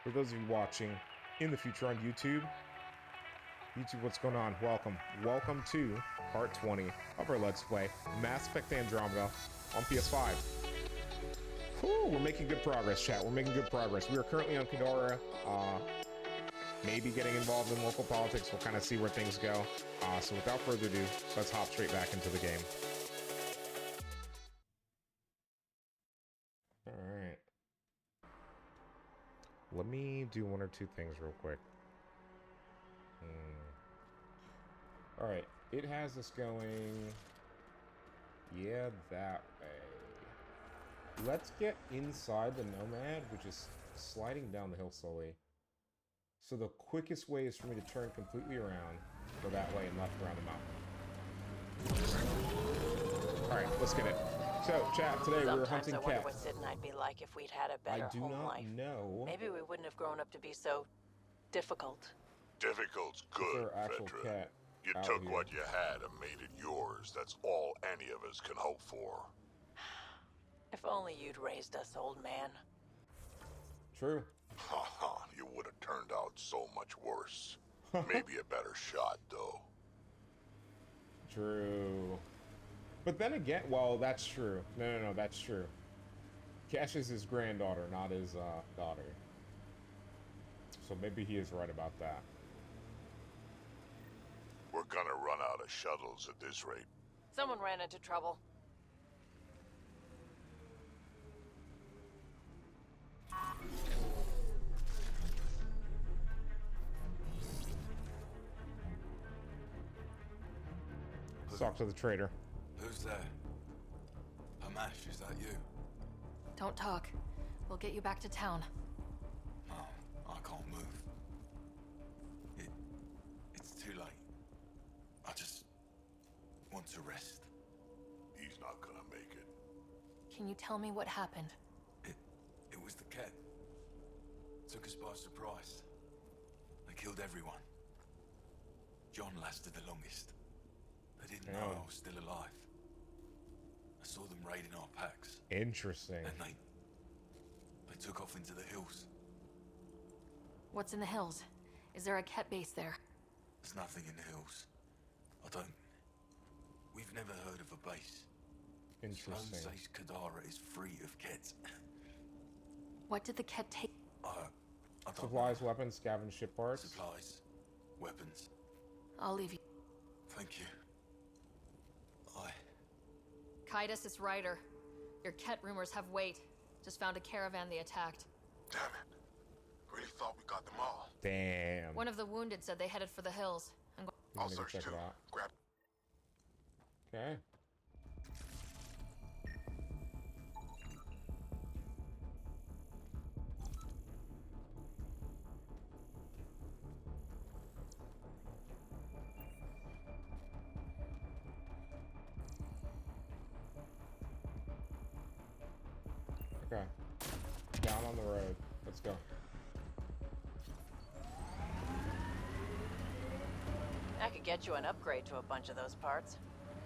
For those of you watching in the future on YouTube, what's going on? Welcome to part 20 of our Let's Play Mass Effect Andromeda on PS5. Whew, we're making good progress, chat. We're making good progress. We are currently on Kadara, maybe getting involved in local politics. We'll kind of see where things go. So without further ado, let's hop straight back into the game. Alright. Let me do one or two things real quick. Alright, it has us going... yeah, that way. Let's get inside the Nomad, which is sliding down the hill slowly. So the quickest way is for me to turn completely around, go that way, and left around the mountain. Alright, let's get it. So, chat, today we're hunting Kett. Sometimes I wonder what Sid and I'd be like if we'd had a better home life. I do not know. Maybe we wouldn't have grown up to be so difficult. Difficult's good, Vetra. You took here. what you had and made it yours. That's all any of us can hope for. If only you'd raised us, old man. True. Haha, you would have turned out so much worse. Maybe a better shot, though. True. But then again, well, that's true. No, that's true. Cash is his granddaughter, not his daughter. So maybe he is right about that. We're gonna run out of shuttles at this rate. Someone ran into trouble. Talk to the trader. Who's there? Hamash, is that you? Don't talk. We'll get you back to town. No, I can't move. It's too late. I just want to rest. He's not gonna make it. Can you tell me what happened? It was the Kett. Took us by surprise. They killed everyone. John lasted the longest. They didn't know I was still alive. I saw them raiding our packs. Interesting. And they took off into the hills. What's in the hills? Is there a Kett base there? There's nothing in the hills. We've never heard of a base. Interesting. Sloane says Kadara is free of Kett. What did the Kett take? I don't Supplies, know. weapons, scavenge ship parts. Supplies, weapons. I'll leave you. Thank you. Kaitis, it's Ryder. Your Kett rumors have weight. Just found a caravan they attacked. Damn it. Really thought we got them all. Damn. One of the wounded said they headed for the hills. I'll Go search check too. it out. Grab. Okay. Okay. Down on the road. Let's go. I could get you an upgrade to a bunch of those parts.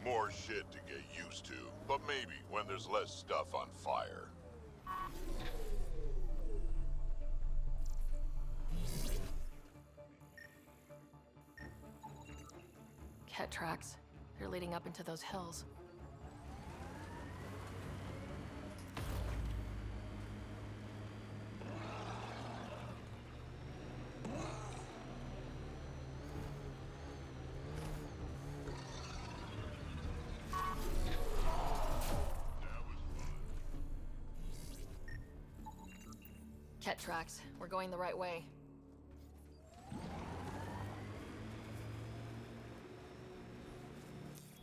More shit to get used to, but maybe when there's less stuff on fire. Kett tracks. They're leading up into those hills. Kett tracks. We're going the right way.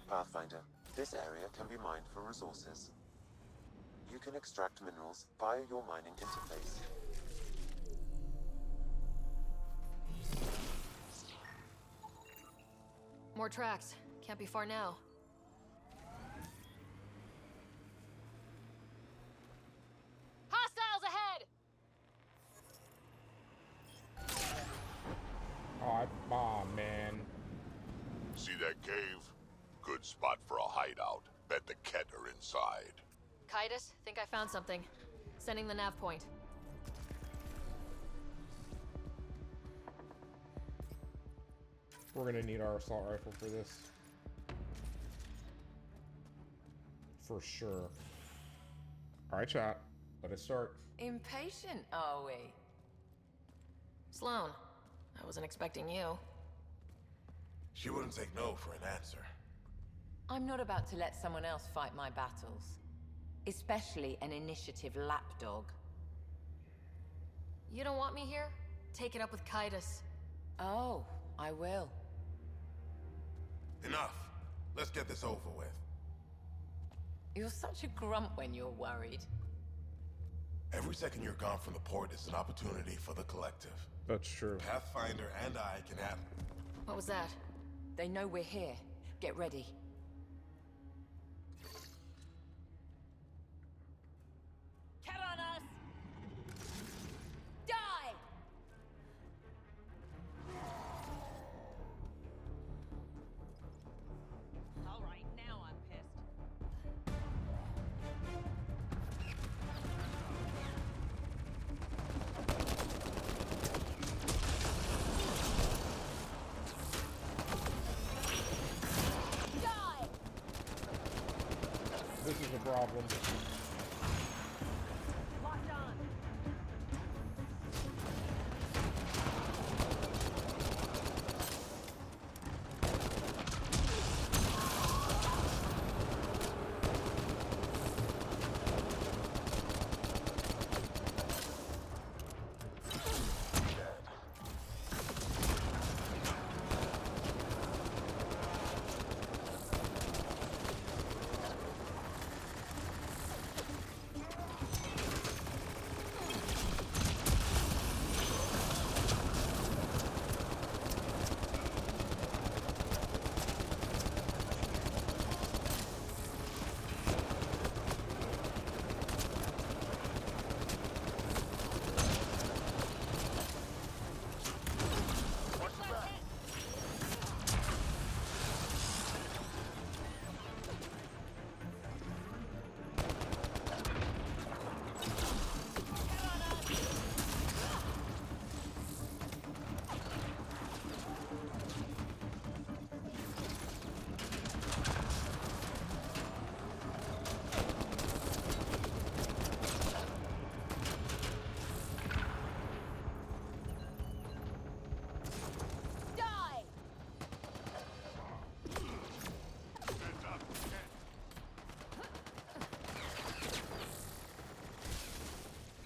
Pathfinder, this area can be mined for resources. You can extract minerals via your mining interface. More tracks. Can't be far now. Hostiles ahead! Oh, man. See that cave? Good spot for a hideout. Bet the Kett are inside. Kaitis, think I found something. Sending the nav point. We're gonna need our assault rifle for this. For sure. Alright, chat. Let us start. Impatient, are we? Sloane, I wasn't expecting you. She wouldn't take no for an answer. I'm not about to let someone else fight my battles. Especially an initiative lapdog. You don't want me here? Take it up with Kaitis. Oh, I will. Enough. Let's get this over with. You're such a grump when you're worried. Every second you're gone from the port is an opportunity for the collective. That's true. Pathfinder and I can have it. What was that? They know we're here. Get ready. Come on us! Die! All right, now I'm pissed. Die! This is a problem. Locked on.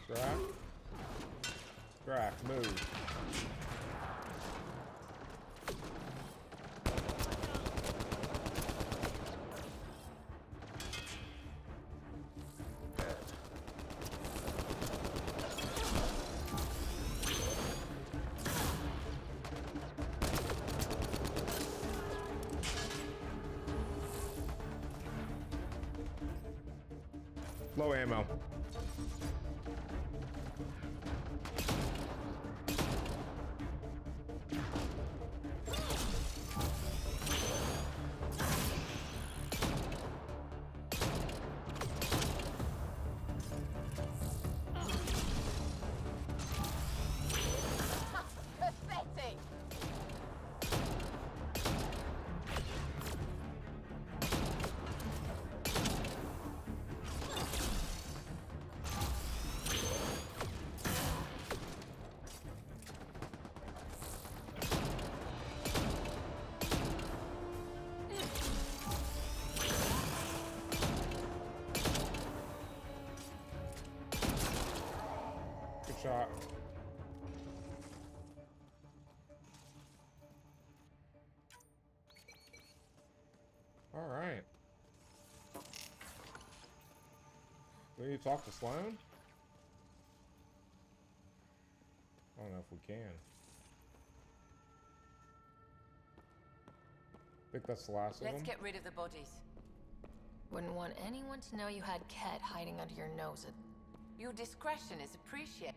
Drack. Drack, move. Low ammo. Pathetic! Good shot. All right. We need to talk to Sloane? I don't know if we can. I think that's the last of them. Let's get rid of the bodies. Wouldn't want anyone to know you had Kett hiding under your nose. Your discretion is appreciated.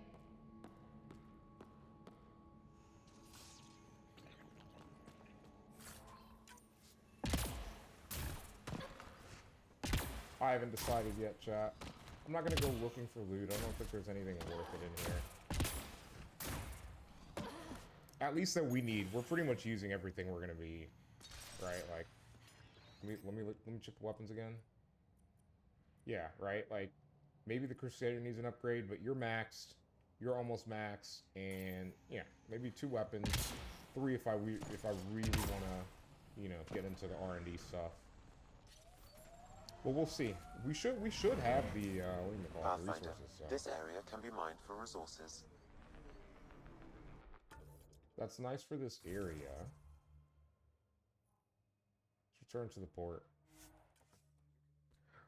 I haven't decided yet, chat. I'm not gonna go looking for loot. I don't think there's anything worth it in here. At least that we need. We're pretty much using everything we're gonna be, right? Like, let me check the weapons again. Yeah, right. Like, maybe the Crusader needs an upgrade, but you're maxed. You're almost maxed, and yeah, maybe 2 weapons, 3 if I really wanna, you know, get into the R&D stuff. Well, we'll see. We should have the what do you call it, the Pathfinder, resources. So. this area can be mined for resources. That's nice for this area. Let's return to the port.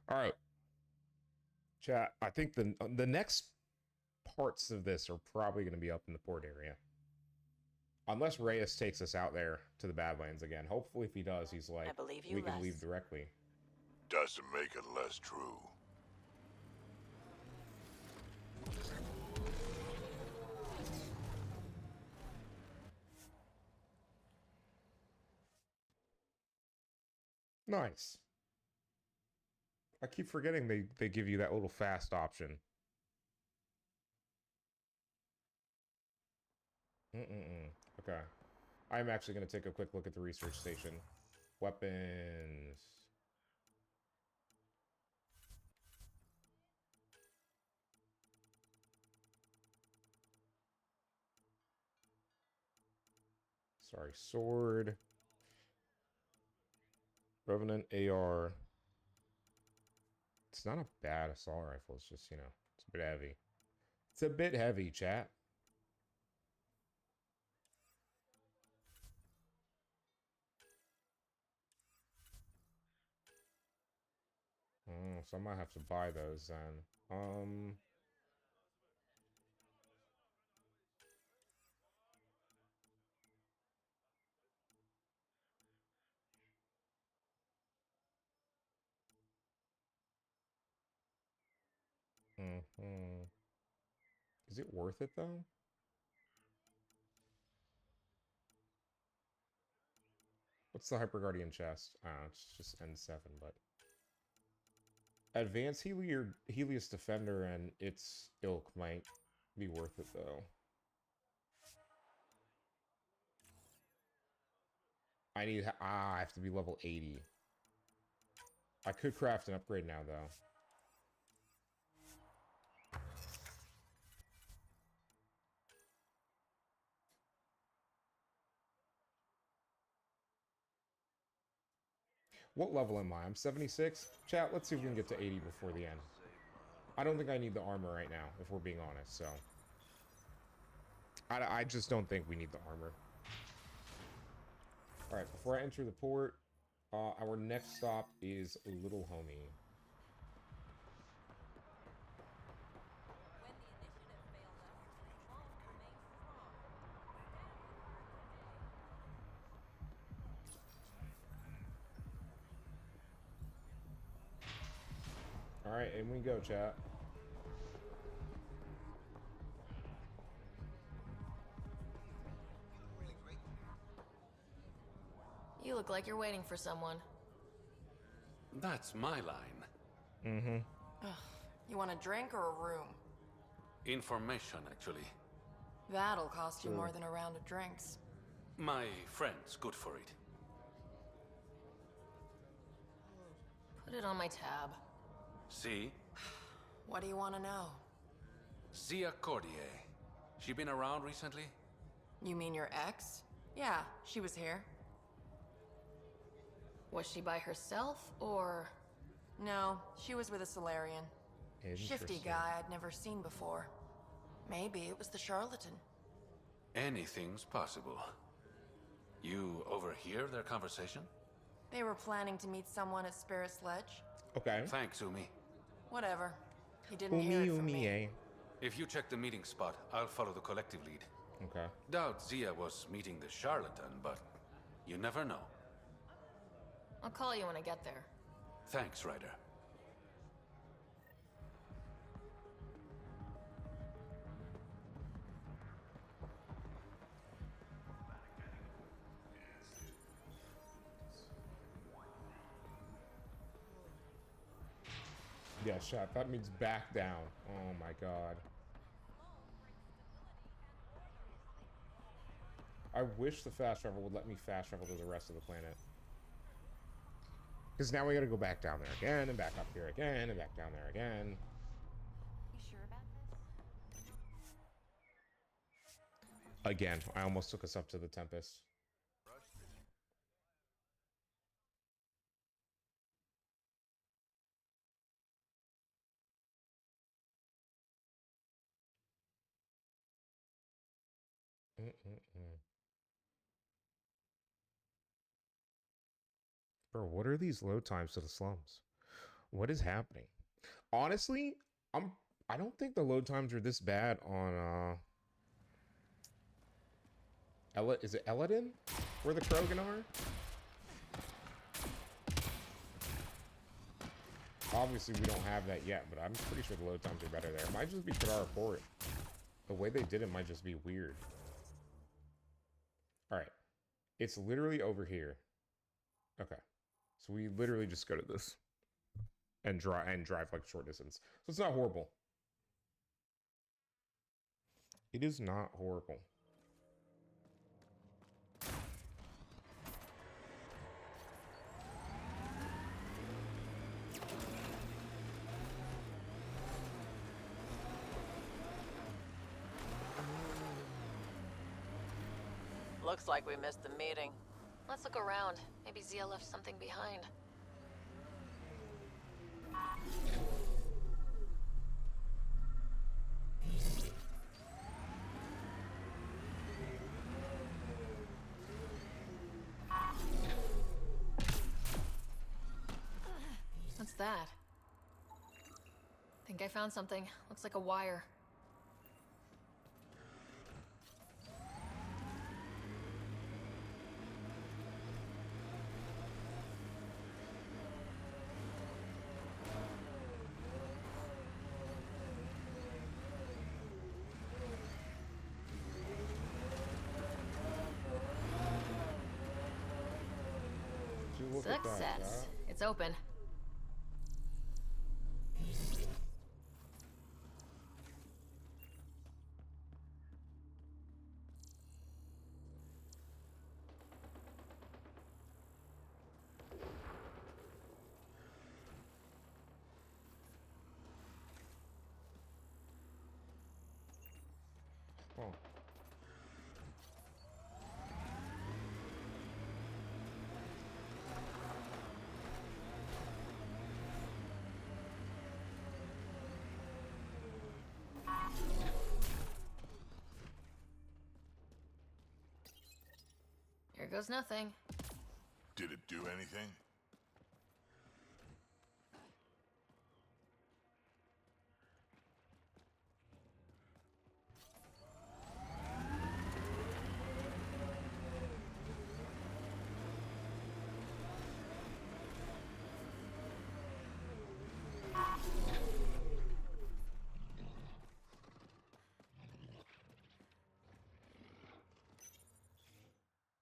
All right, chat. I think the next parts of this are probably going to be up in the port area, unless Reyes takes us out there to the Badlands again. Hopefully, if he does, he's like, I believe you we can less. leave directly. Doesn't make it less true. Nice. I keep forgetting they give you that little fast option. Okay. I'm actually going to take a quick look at the research station. Weapons. Sorry, sword. Revenant AR. It's not a bad assault rifle. It's just, you know, it's a bit heavy. It's a bit heavy, chat. Oh, so I might have to buy those then. Is it worth it though? What's the Hyper Guardian chest? It's just N7, but Advanced Helios Defender and its ilk might be worth it though. I have to be level 80. I could craft an upgrade now though. What level am I? I'm 76. Chat, let's see if we can get to 80 before the end. I don't think I need the armor right now, if we're being honest, so. I just don't think we need the armor. Alright, before I enter the port, our next stop is Little Homie. Alright, and we go, chat. You look like you're waiting for someone. That's my line. Ugh. You want a drink or a room? Information, actually. That'll cost you more than a round of drinks. My friend's good for it. Put it on my tab. See? What do you want to know? Zia Cordier. She been around recently? You mean your ex? Yeah, she was here. Was she by herself, or...? No, she was with a Solarian. Shifty Interesting. guy I'd never seen before. Maybe it was the charlatan. Anything's possible. You overhear their conversation? They were planning to meet someone at Spirit's Ledge. Okay. Thanks, Umi. Whatever. He didn't hear it from me. eh? If you check the meeting spot, I'll follow the collective lead. Okay. Doubt Zia was meeting the charlatan, but you never know. I'll call you when I get there. Thanks, Ryder. Yeah, shot. That means back down. Oh my god. I wish the fast travel would let me fast travel to the rest of the planet. Because now we gotta go back down there again, and back up here again, and back down there again. You sure about this? Again, I almost took us up to the Tempest. Bro, what are these load times to the slums? What is happening? Honestly, I don't think the load times are this bad on is it Eladin? Where the Krogan are? Obviously we don't have that yet, but I'm pretty sure the load times are better there. It might just be Kadara Port. The way they did it might just be weird. Alright. It's literally over here. Okay. So we literally just go to this and drive like short distance. So it's not horrible. It is not horrible. Looks like we missed the meeting. Let's look around. Maybe Zia left something behind. What's that? Think I found something. Looks like a wire. Success. It's open. Oh. Here goes nothing. Did it do anything?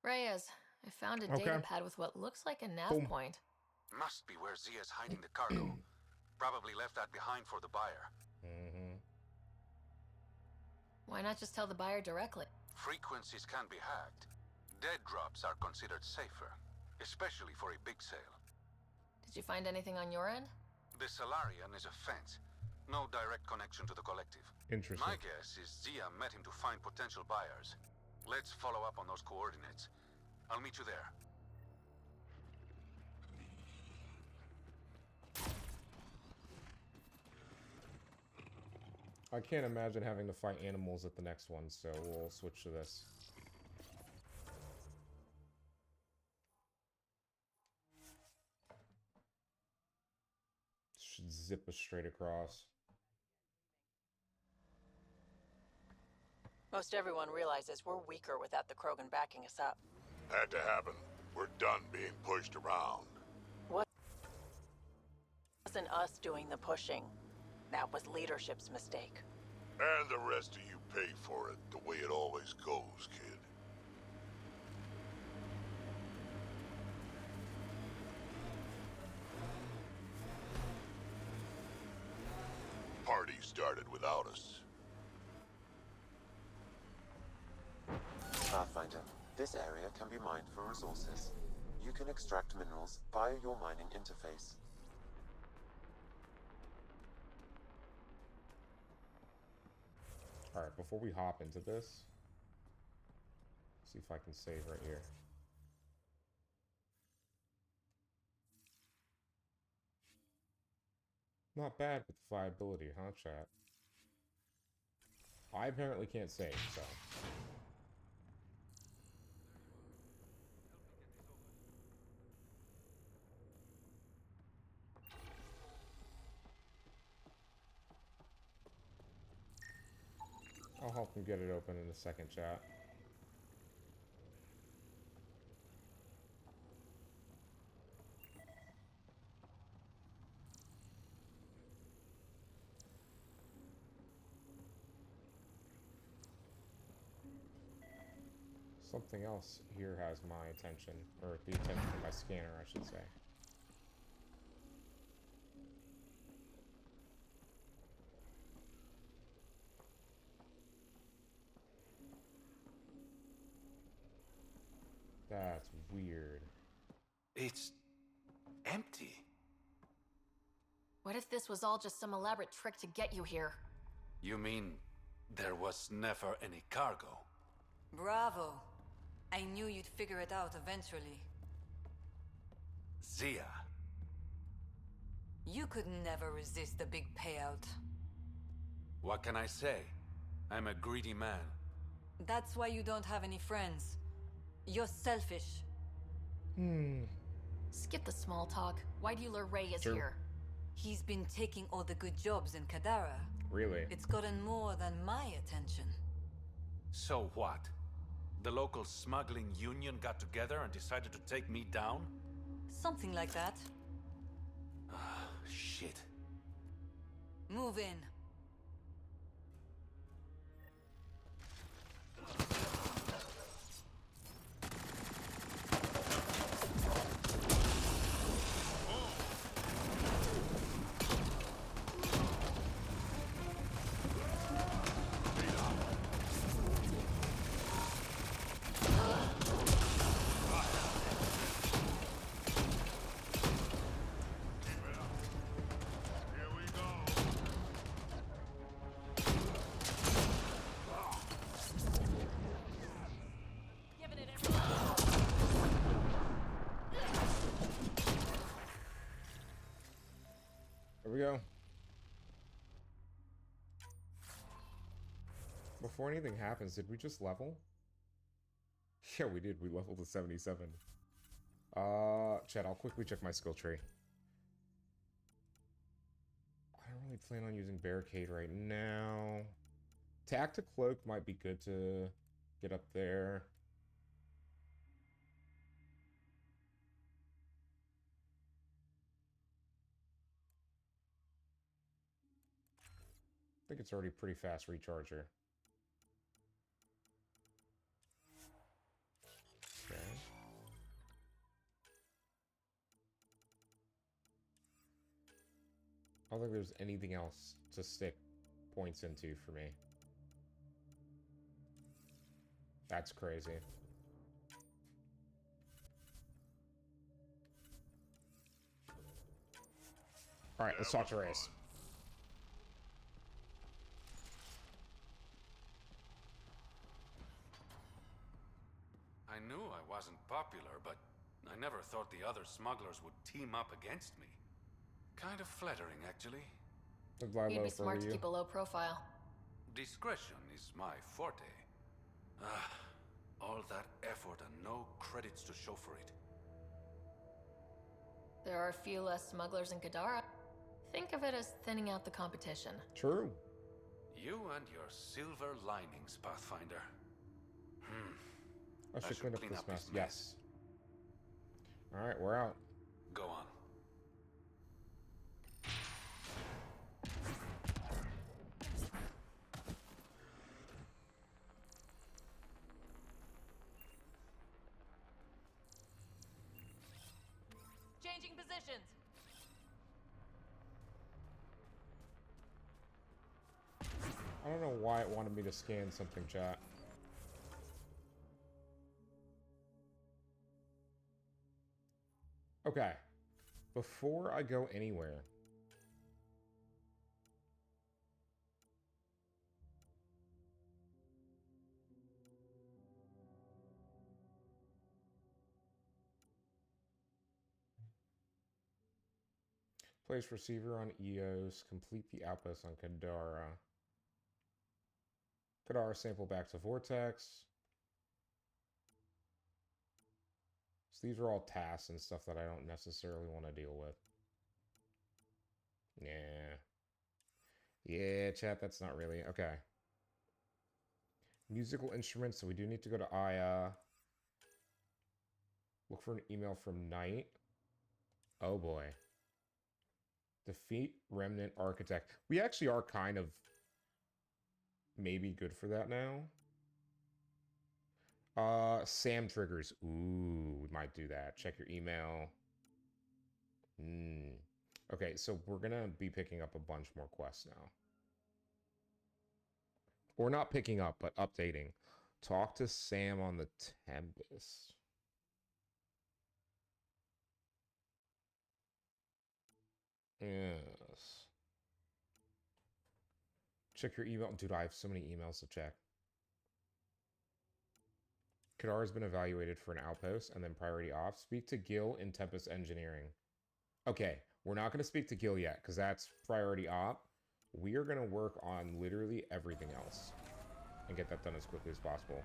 Reyes, I found a data pad with what looks like a nav point. Must be where Zia's hiding the cargo. Probably left that behind for the buyer. Why not just tell the buyer directly? Frequencies can be hacked. Dead drops are considered safer, especially for a big sale. Did you find anything on your end? The Salarian is a fence. No direct connection to the collective. Interesting. My guess is Zia met him to find potential buyers. Let's follow up on those coordinates. I'll meet you there. I can't imagine having to fight animals at the next one, so we'll switch to this. Should zip us straight across. Most everyone realizes we're weaker without the Krogan backing us up. Had to happen. We're done being pushed around. Wasn't us doing the pushing. That was leadership's mistake. And the rest of you pay for it, the way it always goes, kid. Party started without us. Pathfinder, This area can be mined for resources. You can extract minerals via your mining interface. Alright, before we hop into this, see if I can save right here. Not bad with the viability, huh, chat? I apparently can't save, so. I'll help him get it open in a second, chat. Something else here has my attention, or the attention of my scanner, I should say. That's weird. It's empty. What if this was all just some elaborate trick to get you here? You mean there was never any cargo? Bravo. I knew you'd figure it out eventually. Zia. You could never resist the big payout. What can I say? I'm a greedy man. That's why you don't have any friends. You're selfish. Skip the small talk. Why do you lure Reyes True. here? He's been taking all the good jobs in Kadara. Really? It's gotten more than my attention. So what? The local smuggling union got together and decided to take me down? Something like that. Shit. Move in. There we go. Before anything happens, did we just level? Yeah, we did. We leveled to 77. Chat, I'll quickly check my skill tree. I don't really plan on using barricade right now. Tactic cloak might be good to get up there. I think it's already pretty fast recharger. Okay. I don't think there's anything else to stick points into for me. That's crazy. Alright, let's talk to Reyes. I knew I wasn't popular, but I never thought the other smugglers would team up against me. Kind of flattering, actually. You'd be smart to keep a low profile. Discretion is my forte. All that effort and no credits to show for it. There are a few less smugglers in Kadara. Think of it as thinning out the competition. True. You and your silver linings, Pathfinder. I should clean up this mess. Yes. Alright, we're out. Go on. Changing positions. I don't know why it wanted me to scan something, chat. Okay. Before I go anywhere, place receiver on EOS. Complete the outpost on Kadara. Kadara sample back to Vortex. So these are all tasks and stuff that I don't necessarily want to deal with. Yeah. Yeah, chat, that's not really. Okay. Musical instruments, so we do need to go to Aya. Look for an email from Knight. Oh boy. Defeat Remnant Architect. We actually are kind of maybe good for that now. Sam triggers. Ooh, we might do that. Check your email. Okay, so we're gonna be picking up a bunch more quests now. Or not picking up, but updating. Talk to Sam on the Tempest. Yes. Check your email. Dude, I have so many emails to check. Kadara has been evaluated for an outpost and then priority off. Speak to Gil in Tempest Engineering. Okay, we're not going to speak to Gil yet because that's priority op. We are going to work on literally everything else and get that done as quickly as possible.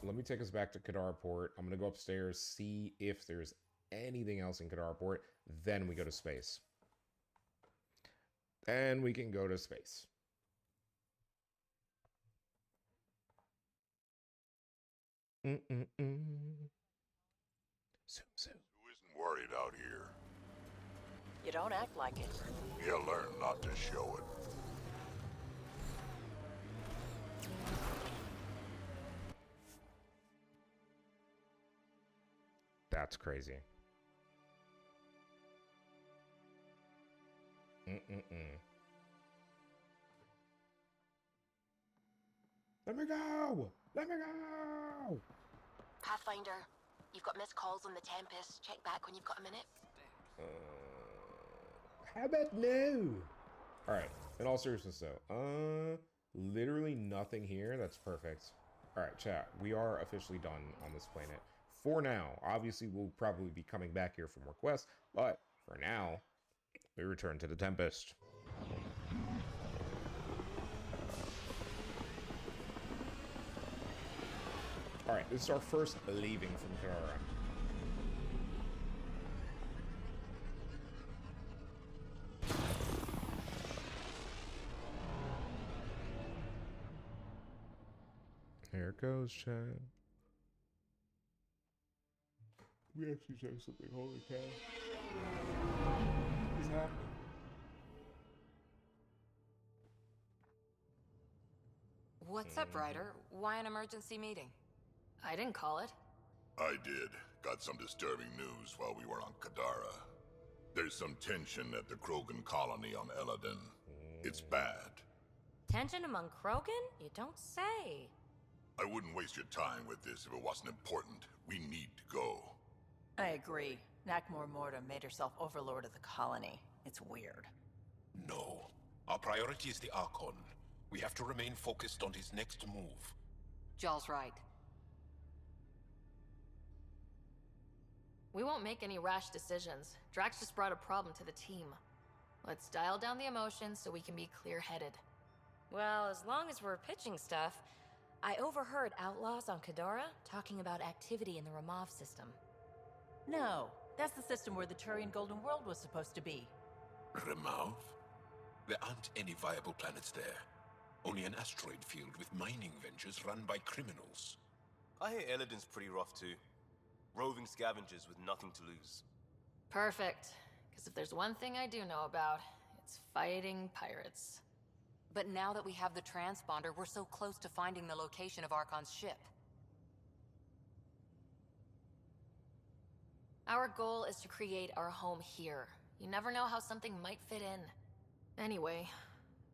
Let me take us back to Kadara Port. I'm going to go upstairs, see if there's anything else in Kadara Port. Then we go to space. Then we can go to space. Zoom. Who isn't worried out here? You don't act like it. You learn not to show it. That's crazy. Let me go! Let me go! Pathfinder, you've got missed calls on the Tempest. Check back when you've got a minute. How about no? Alright, in all seriousness though. Literally nothing here. That's perfect. Alright, chat. We are officially done on this planet. For now. Obviously, we'll probably be coming back here for more quests. But, for now, we return to the Tempest. Alright, this is our first leaving from Kadara. Here it goes, Chad. We actually show something. Holy cow. What's happening? What's up, Ryder? Why an emergency meeting? I didn't call it. I did. Got some disturbing news while we were on Kadara. There's some tension at the Krogan colony on Eladin. It's bad. Tension among Krogan? You don't say. I wouldn't waste your time with this if it wasn't important. We need to go. I agree. Nakmor Morta made herself overlord of the colony. It's weird. No. Our priority is the Archon. We have to remain focused on his next move. Jaal's right. We won't make any rash decisions. Drax just brought a problem to the team. Let's dial down the emotions so we can be clear-headed. Well, as long as we're pitching stuff, I overheard outlaws on Kadara talking about activity in the Ramov system. No, that's the system where the Turian Golden World was supposed to be. Ramov? There aren't any viable planets there. Only an asteroid field with mining ventures run by criminals. I hear Eladin's pretty rough too. Roving scavengers with nothing to lose. Perfect. Because if there's one thing I do know about, it's fighting pirates. But now that we have the transponder, we're so close to finding the location of Archon's ship. Our goal is to create our home here. You never know how something might fit in. Anyway,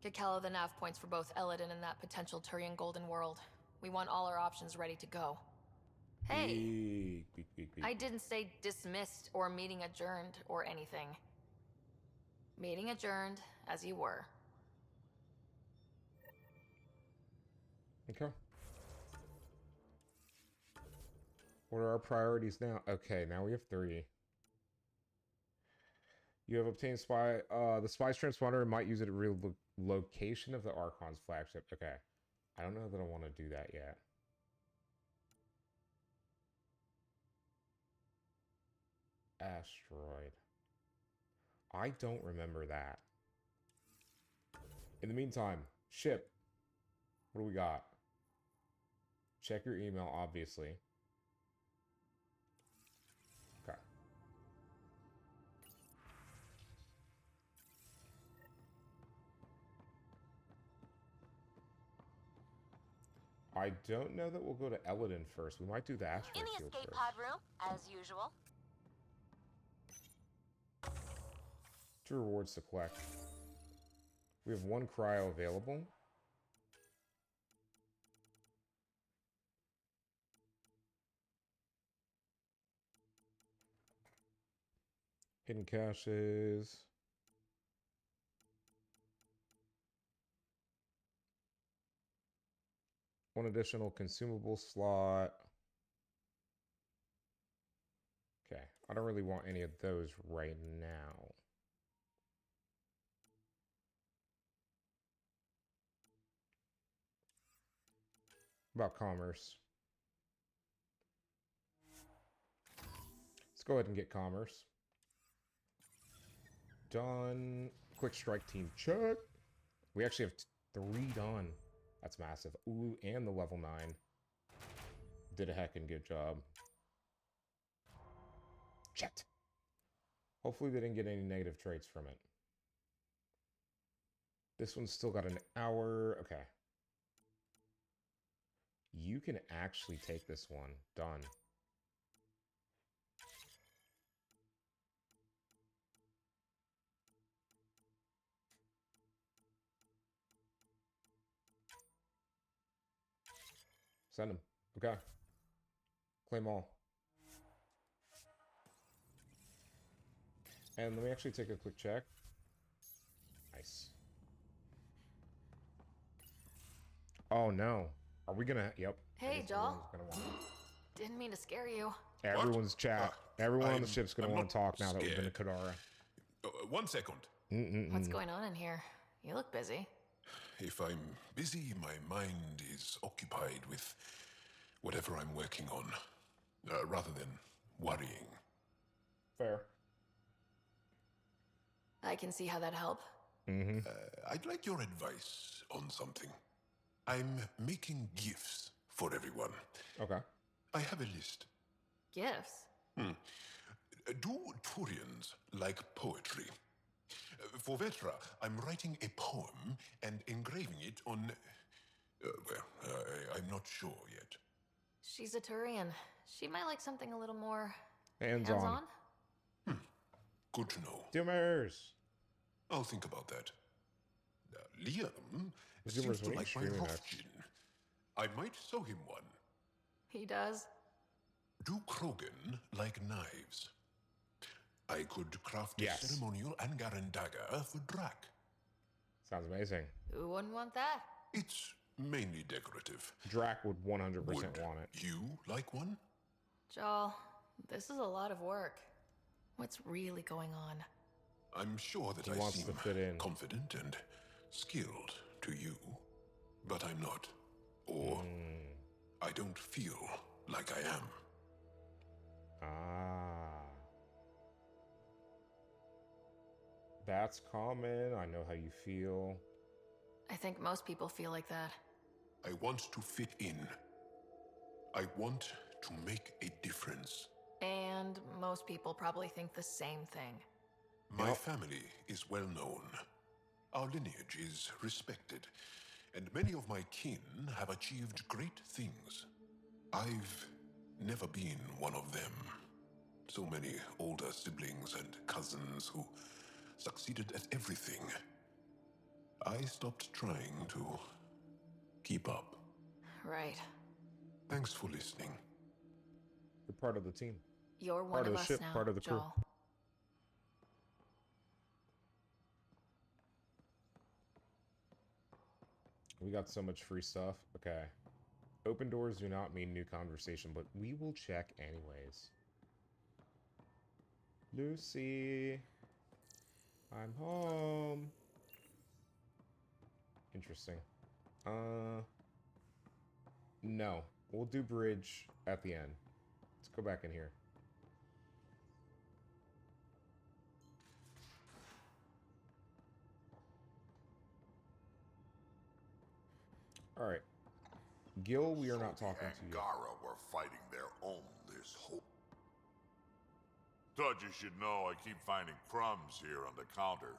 get Kella the nav points for both Eladin and that potential Turian Golden World. We want all our options ready to go. Hey, Beak. I didn't say dismissed or meeting adjourned or anything. Meeting adjourned, as you were. Okay. What are our priorities now? Okay, now we have 3. You have obtained the spy's transponder and might use it at real location of the Archon's flagship. Okay. I don't know that I want to do that yet. Asteroid. I don't remember that. In the meantime, ship. What do we got? Check your email, obviously. Okay. I don't know that we'll go to Eladin first. We might do the asteroid In the field escape first. pod room, as usual. 2 rewards to collect. We have 1 cryo available. Hidden caches. One additional consumable slot. Okay, I don't really want any of those right now. About commerce. Let's go ahead and get commerce. Done. Quick strike team check. We actually have 3 done. That's massive. Ooh, and the level 9. Did a heckin' good job. Shit. Hopefully they didn't get any negative traits from it. This one's still got an hour. Okay. You can actually take this one. Done. Send them. Okay. Claim all. And let me actually take a quick check. Nice. Oh no. Are we gonna... Yep. Hey, Jaal. Didn't mean to scare you. Everyone's chat. Everyone on the ship's gonna want to talk now that we've been to Kadara. 1 second. What's going on in here? You look busy. If I'm busy, my mind is occupied with whatever I'm working on, rather than worrying. Fair. I can see how that'd help. I'd like your advice on something. I'm making gifts for everyone. Okay. I have a list. Gifts? Do Turians like poetry? For Vetra, I'm writing a poem and engraving it on... I'm not sure yet. She's a Turian. She might like something a little more... Hands-on. Good to know. Dimmers. I'll think about that. Liam Dimmers, seems to what are you like my streaming rough at? gin. I might sew him one. He does? Do Krogan like knives? I could craft Yes. a ceremonial Angaran dagger for Drack. Sounds amazing. Who wouldn't want that? It's mainly decorative. Drack would 100% Would want it. you like one? Jaal, this is a lot of work. What's really going on? I'm sure that He I wants seem to fit in. confident and skilled to you, but I'm not. Or I don't feel like I am. Ah. That's common. I know how you feel. I think most people feel like that. I want to fit in. I want to make a difference. And most people probably think the same thing. My family is well known. Our lineage is respected, and many of my kin have achieved great things. I've never been one of them. So many older siblings and cousins who succeeded at everything. I stopped trying to keep up. Right. Thanks for listening. You're part of the team. You're one Part of of the us ship, now, part of the crew. Jaal. We got so much free stuff. Okay. Open doors do not mean new conversation, but we will check anyways. Lucy. I'm home. Interesting. No. We'll do bridge at the end. Let's go back in here. Alright. Gil, we are not talking to you. Kadara were fighting their own this whole... Thought you should know I keep finding crumbs here on the counter.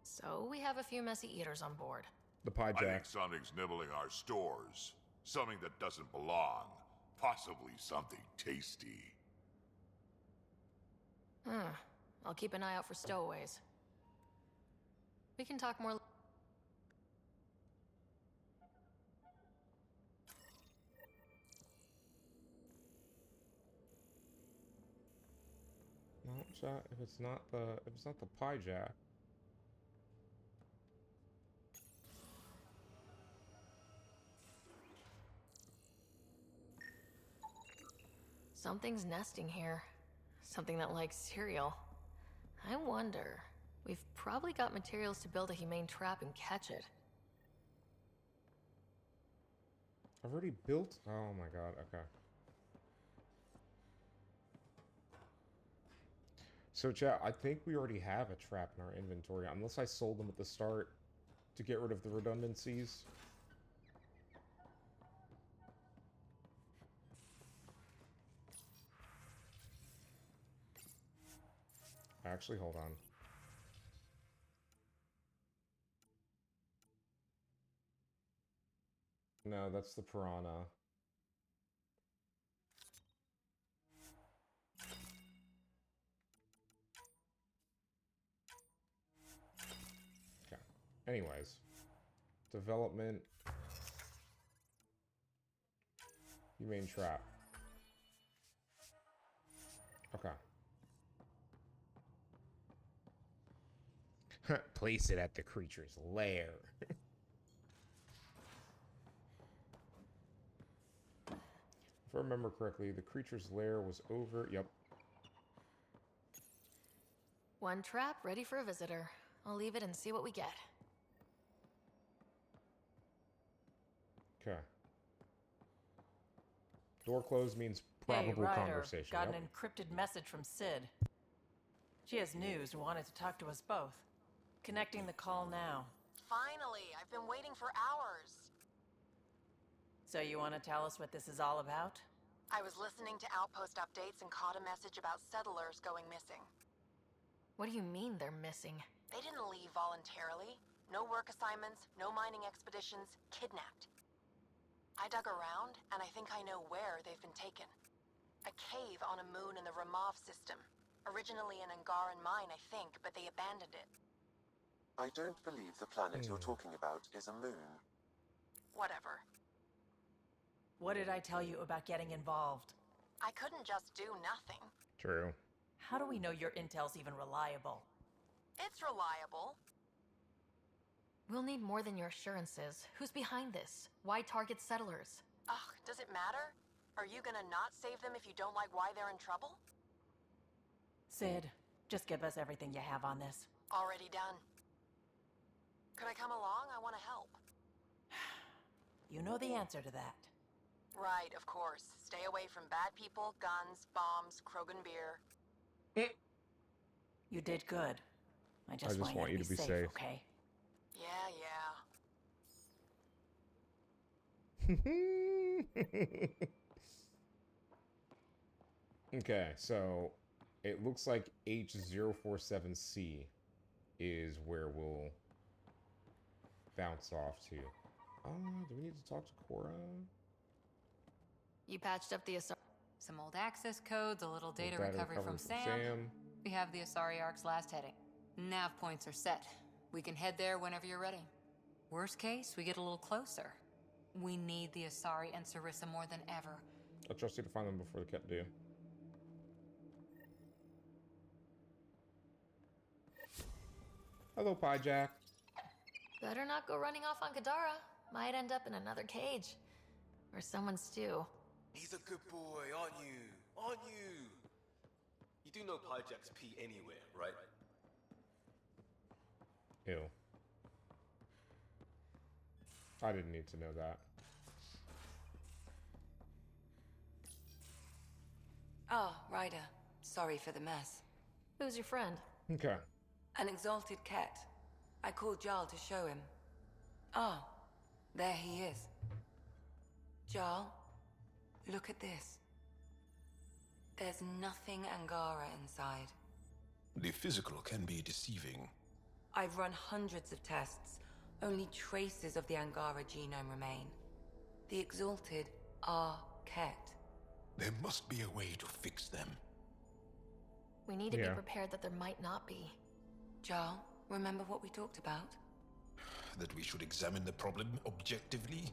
So we have a few messy eaters on board. The pie I think jack. something's nibbling our stores. Something that doesn't belong. Possibly something tasty. I'll keep an eye out for stowaways. We can talk more... No, chat, if it's not the pie jack. Something's nesting here. Something that likes cereal. I wonder... We've probably got materials to build a humane trap and catch it. I've already built... Oh my god, okay. So chat, I think we already have a trap in our inventory, unless I sold them at the start to get rid of the redundancies. Actually, hold on. No, that's the piranha. Okay. Anyways. Development. Humane trap. Okay. Place it at the creature's lair. If I remember correctly, the creature's lair was over... Yep. One trap ready for a visitor. I'll leave it and see what we get. Okay. Door closed means probable hey, Ryder, conversation. Got Yep. an encrypted message from Sid. She has news and wanted to talk to us both. Connecting the call now. Finally, I've been waiting for hours. So you want to tell us what this is all about? I was listening to outpost updates and caught a message about settlers going missing. What do you mean they're missing? They didn't leave voluntarily. No work assignments, no mining expeditions, kidnapped. I dug around, and I think I know where they've been taken. A cave on a moon in the Ramov system. Originally an Angaran mine, I think, but they abandoned it. I don't believe the planet you're talking about is a moon. Whatever. What did I tell you about getting involved? I couldn't just do nothing. True. How do we know your intel's even reliable? It's reliable. We'll need more than your assurances. Who's behind this? Why target settlers? Ugh, does it matter? Are you gonna not save them if you don't like why they're in trouble? Sid, just give us everything you have on this. Already done. Could I come along? I want to help. You know the answer to that. Right, of course. Stay away from bad people, guns, bombs, Krogan beer. You did good. I just want you to be safe, okay? Yeah. Okay, so it looks like H047C is where we'll bounce off to. Do we need to talk to Cora? You patched up the Some old access codes, a little data recovery from Sam. We have the Asari Ark's last heading. Nav points are set. We can head there whenever you're ready. Worst case, we get a little closer. We need the Asari and Sarissa more than ever. I trust you to find them before the Kett do. Hello, Pie Jack. Better not go running off on Kadara. Might end up in another cage. Or someone's stew. He's a good boy, aren't you? Aren't you? You do know Pyjack's pee anywhere, right? Ew. I didn't need to know that. Oh, Ryder. Sorry for the mess. Who's your friend? Okay. An exalted Kett. I called Jaal to show him. Oh, there he is. Jaal, look at this. There's nothing Angara inside. The physical can be deceiving. I've run hundreds of tests. Only traces of the Angara genome remain. The exalted are Kett. There must be a way to fix them. We need to be prepared that there might not be. Jaal, remember what we talked about? That we should examine the problem objectively?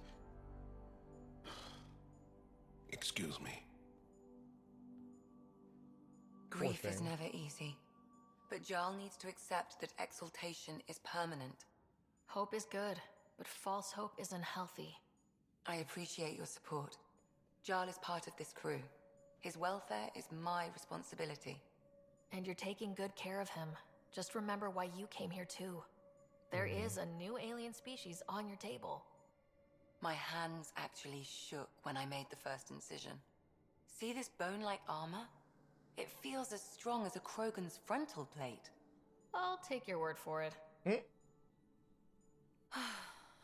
Excuse me. Grief is never easy. But Jaal needs to accept that exaltation is permanent. Hope is good, but false hope is unhealthy. I appreciate your support. Jaal is part of this crew. His welfare is my responsibility. And you're taking good care of him. Just remember why you came here too. There is a new alien species on your table. My hands actually shook when I made the first incision. See this bone-like armor? It feels as strong as a Krogan's frontal plate. I'll take your word for it.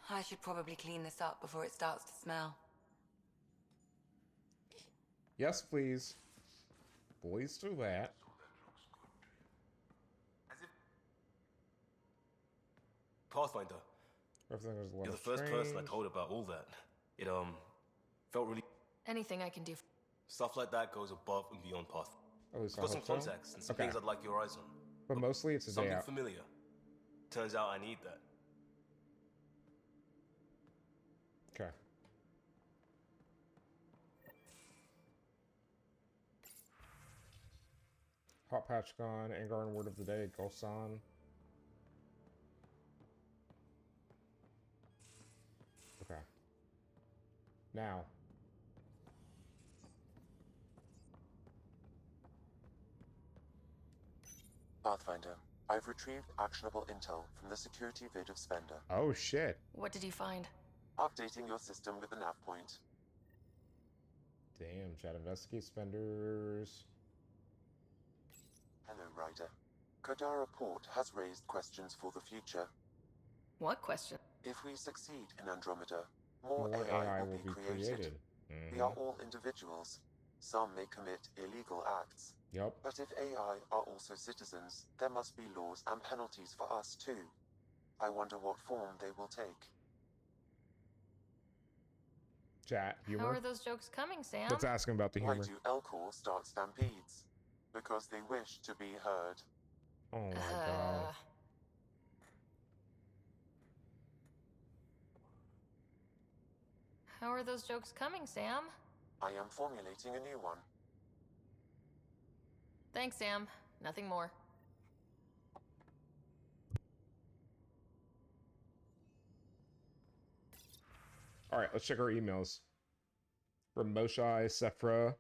I should probably clean this up before it starts to smell. Yes, please. Please do that. As if... Pathfinder. You're the first person I told about all that. It, felt really... Anything I can do. Stuff like that goes above and beyond Path. At least I've got some contacts and some things I'd like your eyes on. But mostly it's a day out. Something familiar. Turns out I need that. Okay. Hot patch gone. Angaran word of the day. Golsan. Okay. Now. Pathfinder, I've retrieved actionable intel from the security vid of Spender. Oh shit. What did you find? Updating your system with the nav point. Damn, chat. Investigate spenders. Hello, Ryder. Kadara Port has raised questions for the future. What question? If we succeed in Andromeda, more AI will be created. We are all individuals. Some may commit illegal acts. Yep. But if AI are also citizens, there must be laws and penalties for us too. I wonder what form they will take. Chat, humor. How are those jokes coming, Sam? Let's ask him about the humor. Why do Elcor start stampedes? Because they wish to be heard. Oh my god. How are those jokes coming, Sam? I am formulating a new one. Thanks, Sam. Nothing more. Alright, let's check our emails. From Moshai, Sephra.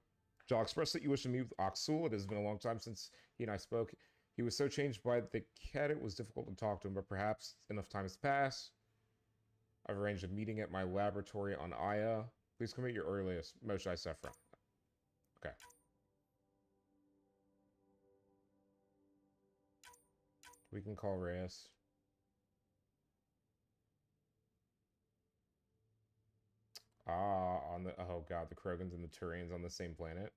Jaal expressed that you wish to meet with Oxul. It has been a long time since he and I spoke. He was so changed by the Kett it was difficult to talk to him, but perhaps enough time has passed. I've arranged a meeting at my laboratory on Aya. Please come at your earliest. Moshai, Sephra. Okay. We can call Reyes. Ah, on the... Oh god, the Krogans and the Turians on the same planet.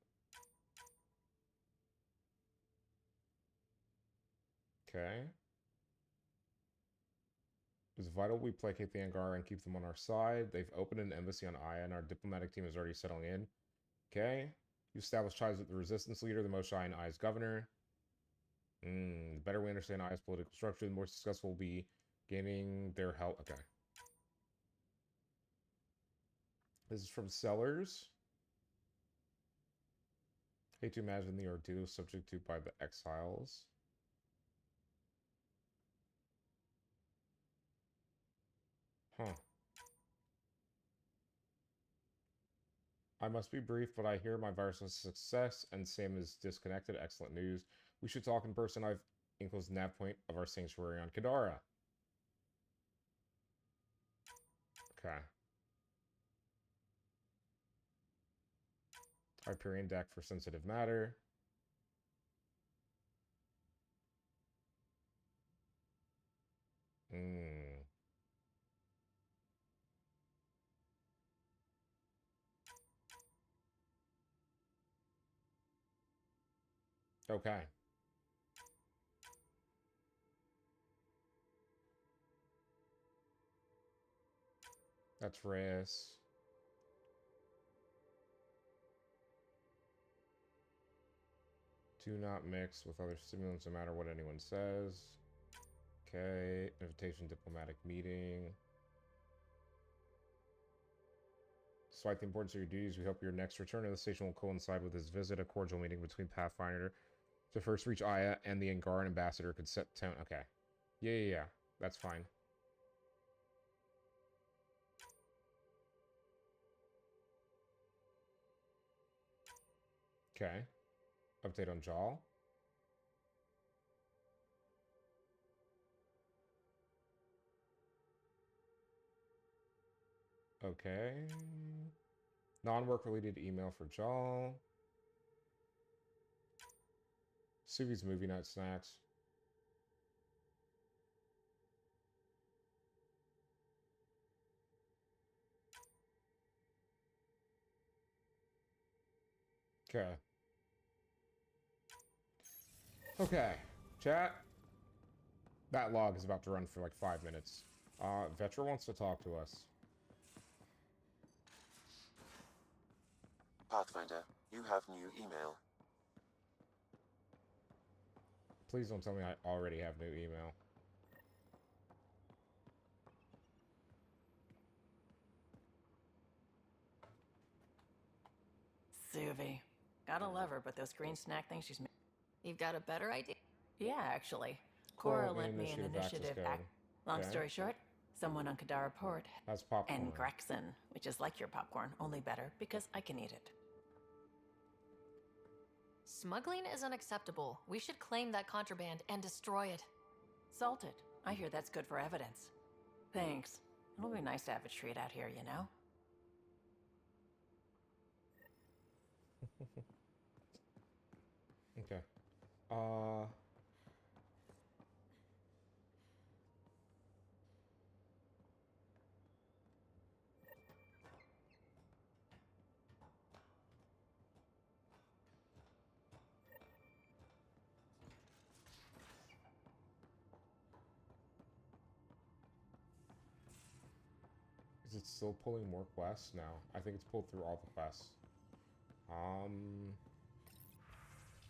Okay. It's vital we placate the Angara and keep them on our side. They've opened an embassy on Aya, and our diplomatic team is already settling in. Okay. You established ties with the resistance leader, the Moshai, and Aya's governor. The better we understand Aya's political structure, the more successful we'll be gaining their help. Okay. This is from Sellers. Hate to imagine the ordeal subject to by the exiles. I must be brief, but I hear my virus was a success and Sam is disconnected. Excellent news. We should talk in person. I've enclosed the nav point of our sanctuary on Kadara. Okay. Hyperion deck for sensitive matter. Okay. That's Reyes. Do not mix with other stimulants no matter what anyone says. Okay. Invitation diplomatic meeting. Despite the importance of your duties, we hope your next return to the station will coincide with this visit. A cordial meeting between Pathfinder to first reach Aya and the Angaran ambassador could set tone. Okay. Yeah. That's fine. Okay. Update on Jaal. Okay. Non-work related email for Jaal. Suvi's movie night snacks. Okay. Okay. Chat. That log is about to run for like 5 minutes. Vetra wants to talk to us. Pathfinder, you have new email. Please don't tell me I already have new email. Suvi. Gotta love her, but those green snack things she's... You've got a better idea? Yeah, actually. Cora lent me an initiative code. Long Okay. story short, someone on Kadara Port. That's popcorn. And Grexon, which is like your popcorn, only better, because I can eat it. Smuggling is unacceptable. We should claim that contraband and destroy it. Salt it. I hear that's good for evidence. Thanks. It'll be nice to have a treat out here, you know? Okay. Is it still pulling more quests? No. I think it's pulled through all the quests.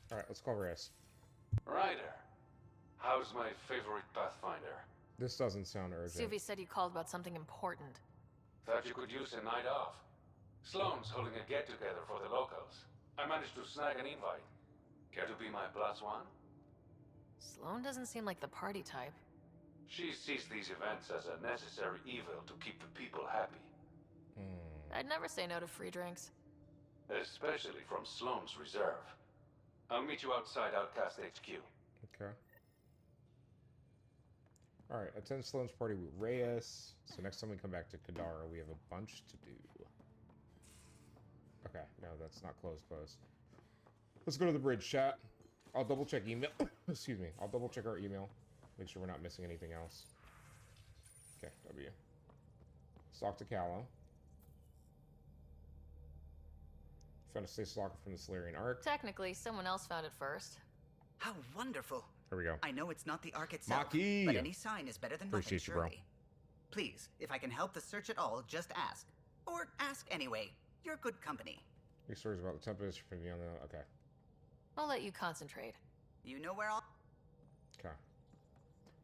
Alright, let's call Reyes. Ryder, how's my favorite Pathfinder? This doesn't sound urgent. Suvi said you called about something important. Thought you could use a night off. Sloane's holding a get-together for the locals. I managed to snag an invite. Care to be my +1? Sloane doesn't seem like the party type. She sees these events as a necessary evil to keep the people happy. I'd never say no to free drinks. Especially from Sloane's reserve. I'll meet you outside Outcast HQ. Okay. Alright, attend Sloane's party with Reyes. So next time we come back to Kadara, we have a bunch to do. Okay, no, that's not close. Let's go to the bridge, chat. I'll double check email. Excuse me. I'll double check our email. Make sure we're not missing anything else. Okay, W. Let's talk to Kralla. Found a stasis locker from the Solarian Ark. Technically, someone else found it first. How wonderful. Here we go. I know it's not the Ark itself, Maki! but any sign is better than nothing, Appreciate you, bro. surely. Please, if I can help the search at all, just ask. Or ask anyway. You're good company. Your stories about the Tempest from the okay. I'll let you concentrate. You know where I'll... Okay.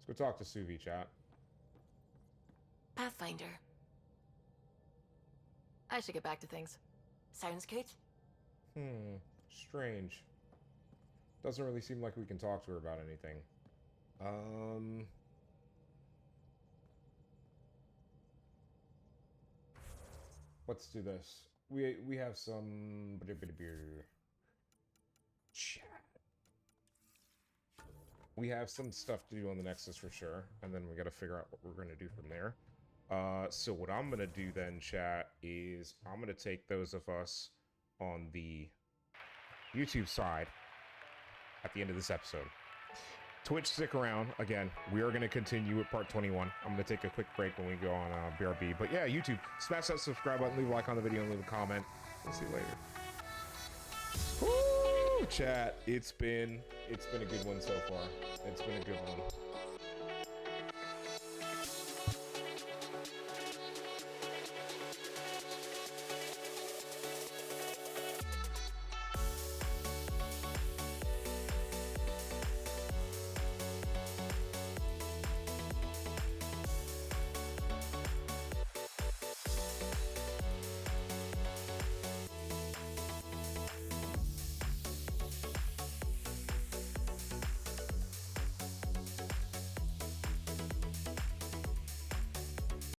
Let's go talk to Suvi, chat. Pathfinder. I should get back to things. Sounds good. Strange. Doesn't really seem like we can talk to her about anything. Let's do this. we have some chat. We have some stuff to do on the Nexus for sure, and then we got to figure out what we're going to do from there. So what I'm going to do then, chat, is I'm going to take those of us on the YouTube side at the end of this episode. Twitch, stick around. Again, we are going to continue with part 21. I'm going to take a quick break when we go on BRB. But yeah, YouTube, smash that subscribe button, leave a like on the video, and leave a comment. We'll see you later. Woo, chat, it's been a good one so far. It's been a good one.